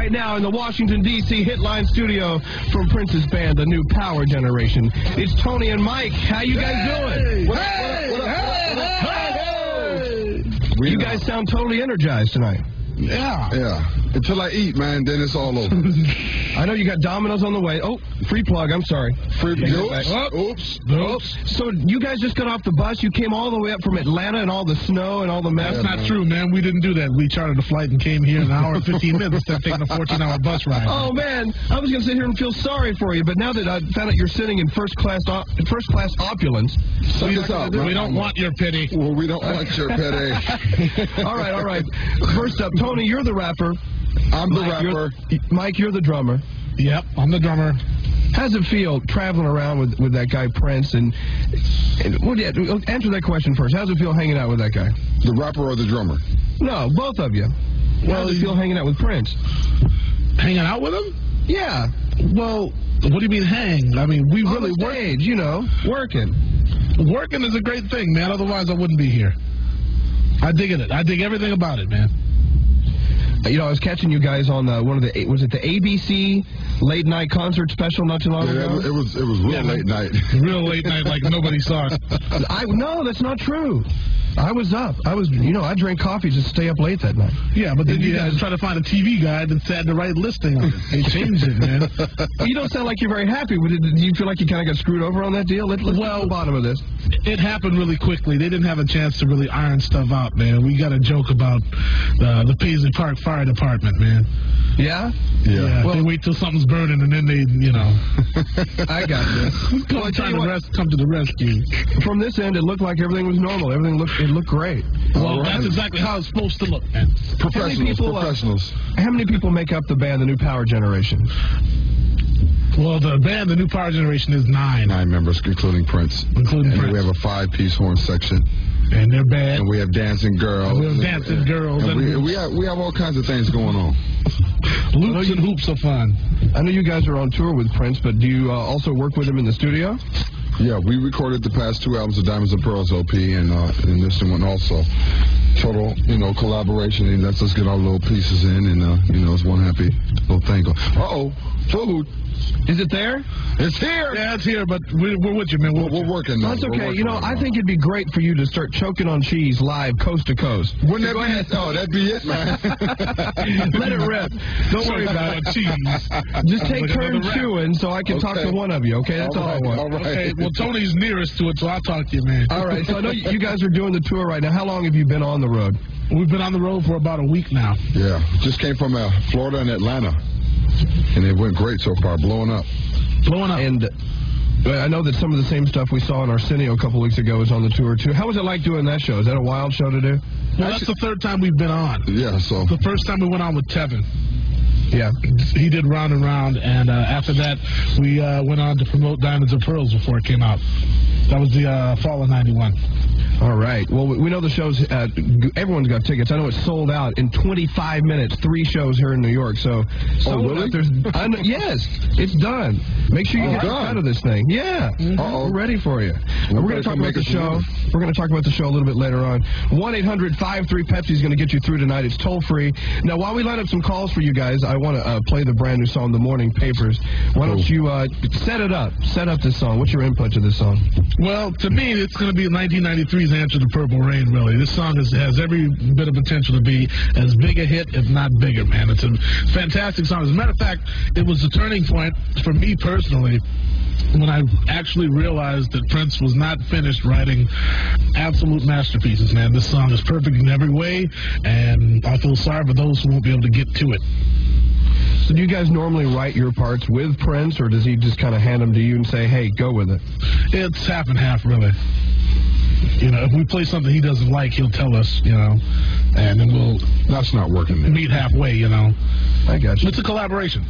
right now in the Washington, D.C. Hitline studio from Prince's band, The New Power Generation. It's Tony and Mike. How you guys doing? You guys sound totally energized tonight. Yeah. Until I eat, man, then it's all over. I know you got Domino's on the way. Oh, free plug. I'm sorry. Oops. So you guys just got off the bus. You came all the way up from Atlanta and all the snow and all the mess. That's not true, man. We didn't do that. We chartered a flight and came here in an hour and 15 minutes instead of taking a 14-hour bus ride. Oh, man. I was going to sit here and feel sorry for you, but now that I found out you're sitting in first-class opulence. So we don't want your pity. Well, we don't want your pity. All right. First up, Tony, you're the rapper. I'm the rapper. Mike, you're the drummer. Yep, I'm the drummer. How does it feel traveling around with that guy Prince? And answer that question first. How does it feel hanging out with that guy? The rapper or the drummer? No, both of you. How does it feel hanging out with Prince? Hanging out with him? Yeah. Well, what do you mean hang? I mean, we really work. You know, working. Working is a great thing, man. Otherwise, I wouldn't be here. I dig it. I dig everything about it, man. You know, I was catching you guys on was it the ABC late night concert special not too long ago? It was real late night. Real late night, like nobody saw it. No, that's not true. I was up. I drank coffee just to stay up late that night. Yeah, but then you guys try to find a TV guide and had the right listing on it. They changed it, man. You don't sound like you're very happy with it. Do you feel like you kind of got screwed over on that deal? Let's get to the bottom of this. It happened really quickly. They didn't have a chance to really iron stuff out, man. We got a joke about the Paisley Park Fire Department, man. Yeah? Yeah. Well, they wait till something's burning and then they, I got this. Come to the rescue. From this end, it looked like everything was normal. Everything looked great. Well, that's exactly how it's supposed to look, man. Professionals. How many people make up the band, The New Power Generation? Well, the band, The New Power Generation, is 9. 9 members, including Prince. And we have a 5-piece horn section. And they're bad. And we have dancing girls. And we have all kinds of things going on. Loops and hoops are fun. I know you guys are on tour with Prince, but do you also work with him in the studio? Yeah, we recorded the past 2 albums of Diamonds and Pearls LP, and this one also. Total, collaboration. He lets us get our little pieces in, and, it's one happy little thing. Food. Is it there? It's here. Yeah, it's here, but we're with you, man. We're working now. That's okay. I think it'd be great for you to start choking on cheese live, coast to coast. Wouldn't that be it? Oh, that'd be it, man. Let it rip. Don't worry about it. Cheese. Just take turns chewing so I can talk to one of you, okay? That's all I want. All right. Okay, well, Tony's nearest to it, so I'll talk to you, man. All right, so I know you guys are doing the tour right now. How long have you been on the road? We've been on the road for about a week now. Yeah, just came from Florida and Atlanta, and it went great so far, blowing up. And I know that some of the same stuff we saw in Arsenio a couple weeks ago is on the tour, too. How was it like doing that show? Is that a wild show to do? Well, that's the 3rd time we've been on. Yeah, so. The first time we went on with Tevin. Yeah. He did Round and Round, and after that, we went on to promote Diamonds and Pearls before it came out. That was the fall of 91. All right. Well, we know the shows, everyone's got tickets. I know it's sold out in 25 minutes, 3 shows here in New York. So really? Yes, it's done. Make sure you get out of this thing. Yeah. We're ready for you. We're going to talk about the show. We're going to talk about the show a little bit later on. 1-800-53-PEPSI is going to get you through tonight. It's toll-free. Now, while we line up some calls for you guys, I want to play the brand new song, The Morning Papers. Why don't you set it up? Set up this song. What's your input to this song? Well, to me, it's going to be 1993's Answer to Purple Rain, really. This song has every bit of potential to be as big a hit, if not bigger, man. It's a fantastic song. As a matter of fact, it was the turning point for me personally when I actually realized that Prince was not finished writing absolute masterpieces, man. This song is perfect in every way, and I feel sorry for those who won't be able to get to it. So do you guys normally write your parts with Prince, or does he just kind of hand them to you and say, hey, go with it? It's half and half, really. If we play something he doesn't like, he'll tell us, and then we'll... That's not working. Meet halfway, I got you. It's a collaboration.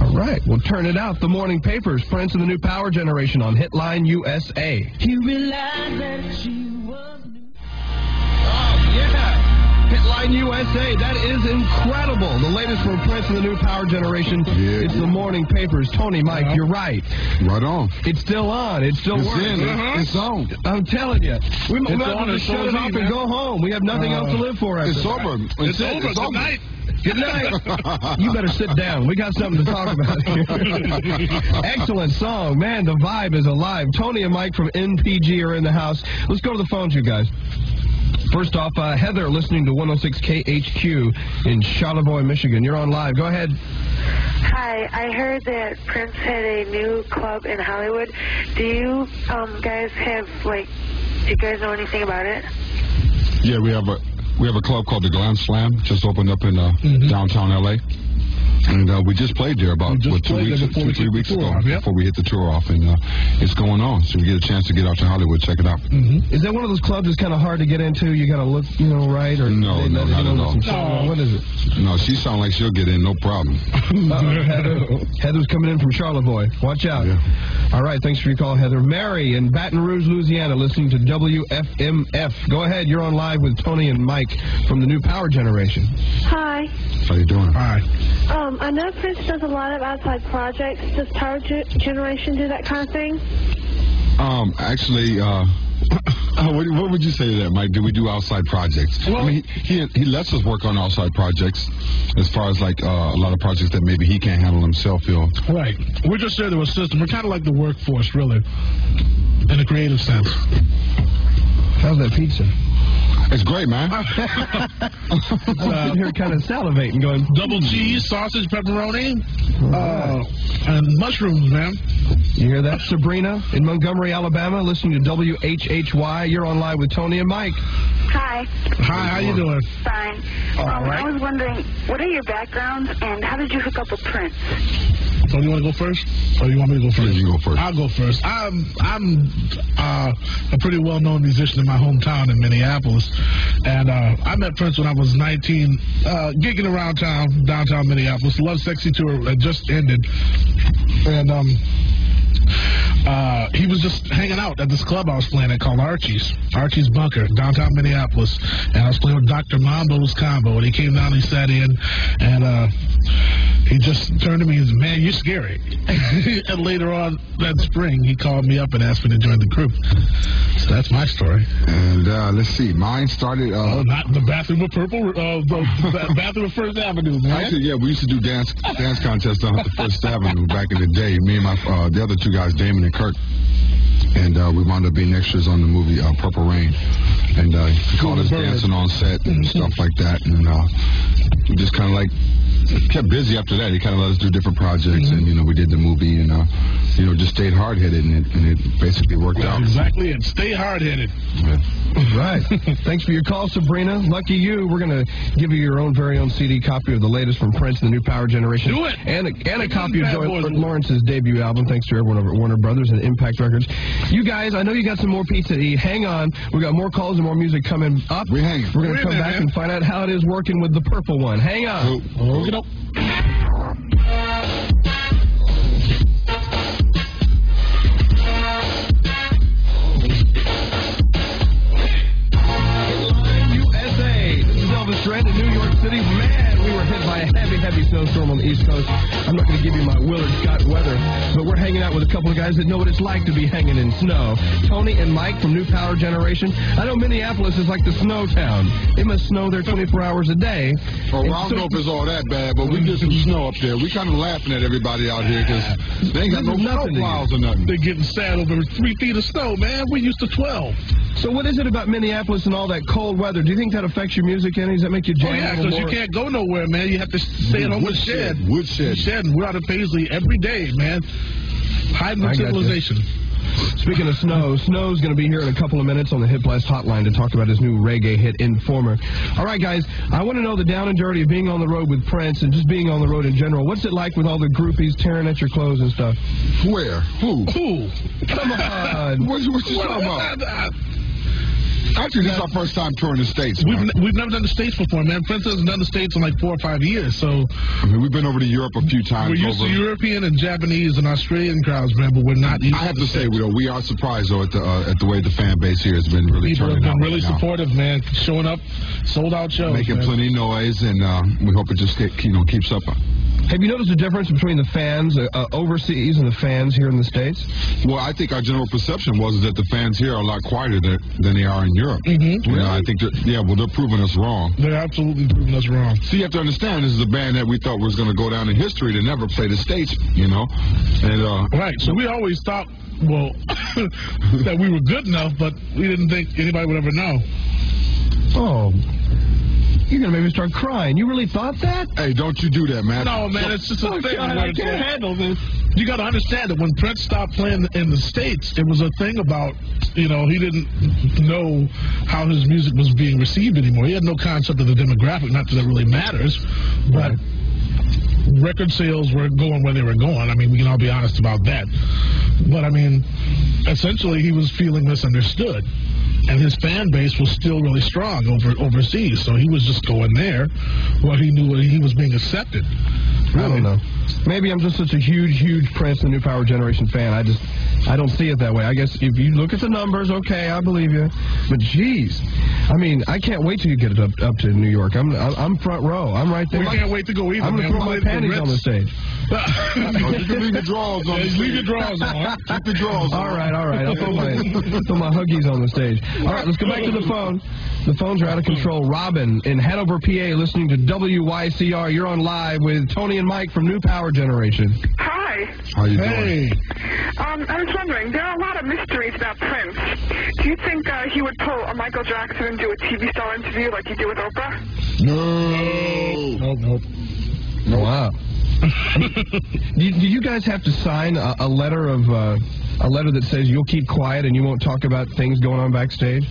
All right, well, turn it out. The Morning Papers, Prince and the New Power Generation on Hitline USA. You realize that she was new. Oh, yeah. Hitline USA, that is incredible. The latest from Prince and the New Power Generation. Yeah. It's the Morning Papers. Tony, Mike, you're right. Right on. It's still on. It's still working. It's on. I'm telling you. We might have to shut it off and go home. We have nothing else to live for after It's over. It's over tonight. Good night. You better sit down. We got something to talk about here. Excellent song. Man, the vibe is alive. Tony and Mike from NPG are in the house. Let's go to the phones, you guys. First off, Heather, listening to 106 KHQ in Charlevoix, Michigan. You're on live. Go ahead. Hi, I heard that Prince had a new club in Hollywood. Do you guys have, do you guys know anything about it? Yeah, we have a club called the Glam Slam, just opened up in downtown L.A. And we just played there about 2 weeks ago before we hit the tour off, and it's going on. So we get a chance to get out to Hollywood, check it out. Is that one of those clubs that's kind of hard to get into? You got to look, right? Or no, not at all. No. What is it? No, she sounds like she'll get in, no problem. Heather's coming in from Charlevoix. Watch out. Yeah. All right, thanks for your call, Heather. Mary in Baton Rouge, Louisiana, listening to WFMF. Go ahead, you're on live with Tony and Mike from the new Power Generation. Hi. How you doing? Hi. I know Prince does a lot of outside projects. Does Power Generation do that kind of thing? Actually, what would you say to that, Mike? Do we do outside projects? Well, I mean, he lets us work on outside projects as far as, a lot of projects that maybe he can't handle himself, Right. We're just there to assist him. We're kind of like the workforce, really, in a creative sense. How's that pizza? It's great, man. I'm sitting here kind of salivating, going... Double cheese, sausage, pepperoni, and mushrooms, man. You hear that, Sabrina? In Montgomery, Alabama, listening to WHHY. You're on live with Tony and Mike. Hi. Hi, how you doing? Fine. Right. I was wondering, what are your backgrounds, and how did you hook up with Prince? So you want to go first? Or you want me to go first? Yeah, you go first. I'll go first. I'm a pretty well-known musician in my hometown in Minneapolis. And I met Prince when I was 19, gigging around town, downtown Minneapolis. Love Sexy Tour had just ended. And he was just hanging out at this club I was playing at called Archie's Bunker, downtown Minneapolis. And I was playing with Dr. Mambo's Combo. And he came down, he sat in, and he just turned to me and said, "Man, you're scary." And later on that spring, he called me up and asked me to join the group. So that's my story. And let's see, mine started... not the bathroom with the bathroom with First Avenue, man. Actually, yeah, we used to do dance contests down at the First Avenue back in the day. Me and the other two guys, Damon and Kurt. And we wound up being extras on the movie Purple Rain. And he called us dancing on set and stuff like that. And we just kind of kept busy after that. He kind of let us do different projects, and we did the movie, and just stayed hard-headed, and it basically worked out. Exactly, and stay hard-headed. Yeah. Right. Thanks for your call, Sabrina. Lucky you. We're going to give you your own very own CD copy of the latest from Prince, the new Power Generation. Do it. And a copy of Lawrence's debut album. Thanks to everyone over at Warner Brothers and Impact Records. You guys, I know you got some more pizza to eat. Hang on. We got more calls and more music coming up. We're hanging. We're going to come back and find out how it is working with the purple one. Hang on. Strand in New York City. Man, we were hit by a heavy snowstorm on the East Coast. I'm not going to give you my Willard Scott weather, but we're hanging out with a couple of guys that know what it's like to be hanging in snow. Tony and Mike from New Power Generation. I know Minneapolis is like the snow town. It must snow there 24 hours a day. Well, I don't know if it's all that bad, but we get some snow up there. We kind of laughing at everybody out here because they ain't got no snow plows or nothing. They're getting sad over 3 feet of snow, man. We used to 12. So what is it about Minneapolis and all that cold weather? Do you think that affects your music any? Does that make you jam? Oh, yeah, because you can't go nowhere, man. You have to stay at home with shed. Woodshed. We're out of Paisley every day, man. Hiding from civilization. Speaking of snow, Snow's going to be here in a couple of minutes on the Hit Blast Hotline to talk about his new reggae hit, Informer. All right, guys, I want to know the down and dirty of being on the road with Prince and just being on the road in general. What's it like with all the groupies tearing at your clothes and stuff? Where? Who? Come on. What you talking about? Actually, this is our first time touring the States. We've never done the States before, man. Prince hasn't done the States in like 4 or 5 years, so... I mean, we've been over to Europe a few times. We're used to European and Japanese and Australian crowds, man, but we're not used I have to say, we are surprised, though, at the way the fan base here has been really turning out. People have been really supportive, man. Showing up, sold-out shows. Making plenty of noise, and we hope it just keeps up. Have you noticed a difference between the fans overseas and the fans here in the States? Well, I think our general perception was that the fans here are a lot quieter than they are in Europe. Mm-hmm. You know, I think they're proving us wrong. They're absolutely proving us wrong. So you have to understand, this is a band that we thought was going to go down in history to never play the States, you know. And right. So we always thought, well, that we were good enough, but we didn't think anybody would ever know. Oh. You're going to make me start crying. You really thought that? Hey, don't you do that, man. No, man, it's just a thing. God, I can't handle this. You got to understand that when Prince stopped playing in the States, it was a thing about, you know, he didn't know how his music was being received anymore. He had no concept of the demographic, not that it really matters, but record sales were going where they were going. I mean, we can all be honest about that. But, I mean, essentially he was feeling misunderstood. And his fan base was still really strong overseas, so he was just going there where he knew he was being accepted. Really? I don't know. Maybe I'm just such a huge Prince, the New Power Generation fan. I don't see it that way. I guess if you look at the numbers, okay, I believe you. But geez, I mean, I can't wait till you get it up to New York. I'm front row. I'm right there. Well, I can't wait to go either. I'm going to throw my panties on the stage. You can leave your drawers on. Leave your drawers on. Keep the drawers on. All right. I'll throw my huggies on the stage. All right, let's go back to the phone. The phones are out of control. Robin in Hanover, PA, listening to WYCR. You're on live with Tony and Mike from New Power Generation. Hi. How you doing? I was wondering, there are a lot of mysteries about Prince. Do you think he would pull a Michael Jackson and do a TV star interview like he did with Oprah? Nope. Wow. Do you guys have to sign a letter that says you'll keep quiet and you won't talk about things going on backstage?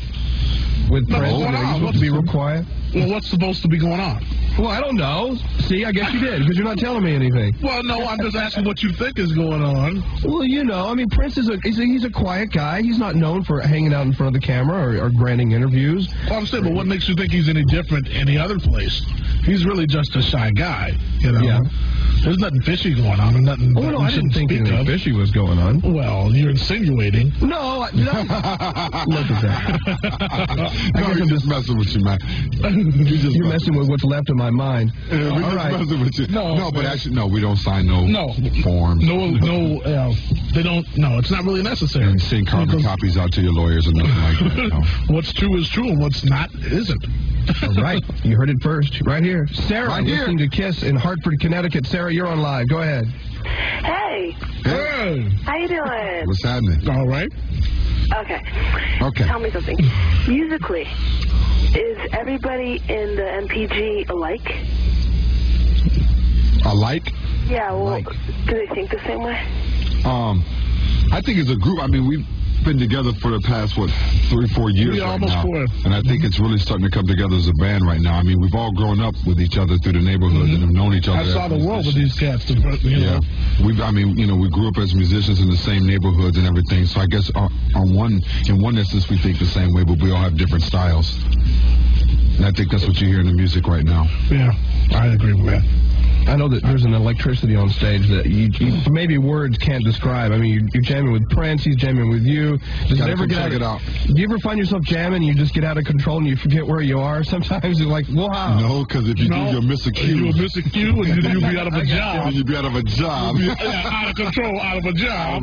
With Prince, you're supposed to be real quiet? Well, what's supposed to be going on? Well, I don't know. See, I guess you did, because you're not telling me anything. Well, no, I'm just asking what you think is going on. Well, you know, I mean, Prince he's a quiet guy. He's not known for hanging out in front of the camera or granting interviews. Well, I'm saying, but what makes you think he's any different any other place? He's really just a shy guy, you know? Yeah. There's nothing fishy going on, and nothing. Oh, no, I didn't think anything fishy was going on. Well, you're insinuating. No. Look at that. No, you're just messing with you, man. You're messing with what's left of my mind. We're just messing with you. No, but actually, no, we don't sign no forms. No, they don't. No, it's not really necessary. And send carbon copies out to your lawyers or nothing like that. No. What's true is true, and what's not isn't. All right. You heard it first, right here. Sarah, listening to KISS in Hartford, Connecticut. Sarah, you're on live. Go ahead. Hey. Hey. How you doing? What's happening? All right. Okay. Tell me something. Musically, is everybody in the MPG alike? Alike? Yeah, well, do they think the same way? I think as a group, I mean, we've been together for the past, 3-4 years right almost now. 4. And I think it's really starting to come together as a band right now. I mean, we've all grown up with each other through the neighborhood and have known each other. I saw the world with these cats. You know. We grew up as musicians in the same neighborhoods and everything. So I guess in one instance, we think the same way, but we all have different styles. And I think that's what you hear in the music right now. Yeah, I agree with that. I know that there's an electricity on stage that you maybe words can't describe. I mean, you're jamming with Prince, he's jamming with you. Does it ever get out? Do you ever find yourself jamming and you just get out of control and you forget where you are? Sometimes you're like, wow. No, because if you do, you'll miss a cue. You'll miss a cue and you'll be out of a job. You'll be out of a job. Out of control, out of a job.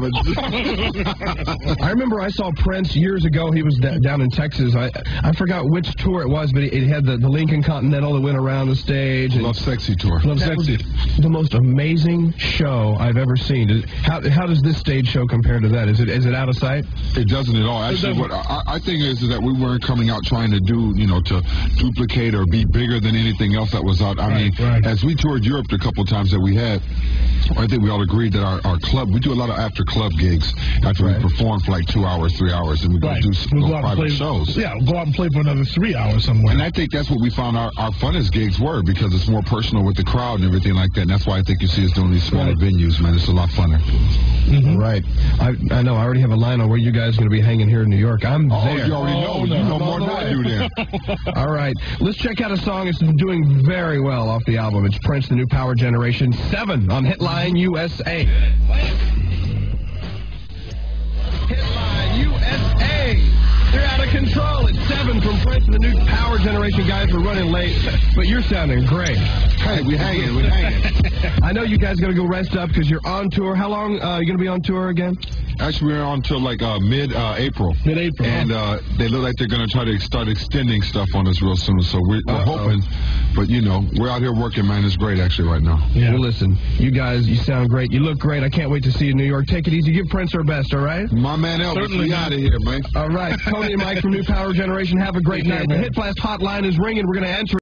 I remember I saw Prince years ago. He was down in Texas. I forgot which tour it was, but it had the Lincoln Continental that went around the stage. Love Sexy tour. Love Sexy. The most amazing show I've ever seen. How does this stage show compare to that? Is it out of sight? It doesn't at all. Actually, what I think is that we weren't coming out trying to do, to duplicate or be bigger than anything else that was out. I mean, as we toured Europe the couple times that we had, I think we all agreed that our club, we do a lot of after club gigs after we perform for like 2 hours, 3 hours, and we go do private shows. Yeah, go out and play for another 3 hours somewhere. And I think that's what we found our funnest gigs were, because it's more personal with the crowd and everything like that. And that's why I think you see us doing these smaller venues, man. It's a lot funner. Mm-hmm. Right. I know. I already have a line on where you guys are going to be hanging here in New York. I'm there. You already know. You know more than I do then. All right. Let's check out a song. It's doing very well off the album. It's Prince, the New Power Generation, 7 on Hitline USA. Hitline USA. They're out of control. It's 7 listen from Prince and the new Power Generation guys. We're running late, but you're sounding great. Hey, we hanging. I know you guys got to go rest up because you're on tour. How long are you going to be on tour again? Actually, we're on till like mid-April. Mid-April. And they look like they're going to try to start extending stuff on us real soon. So we're hoping. But, you know, we're out here working, man. It's great, actually, right now. Yeah. Well, listen, you guys, you sound great. You look great. I can't wait to see you in New York. Take it easy. Give Prince our best, all right? My man Elvis, we out of here, man. All right. Tony and Mike from New Power Generation. Have a great night. The Hit Blast hotline is ringing. We're going to answer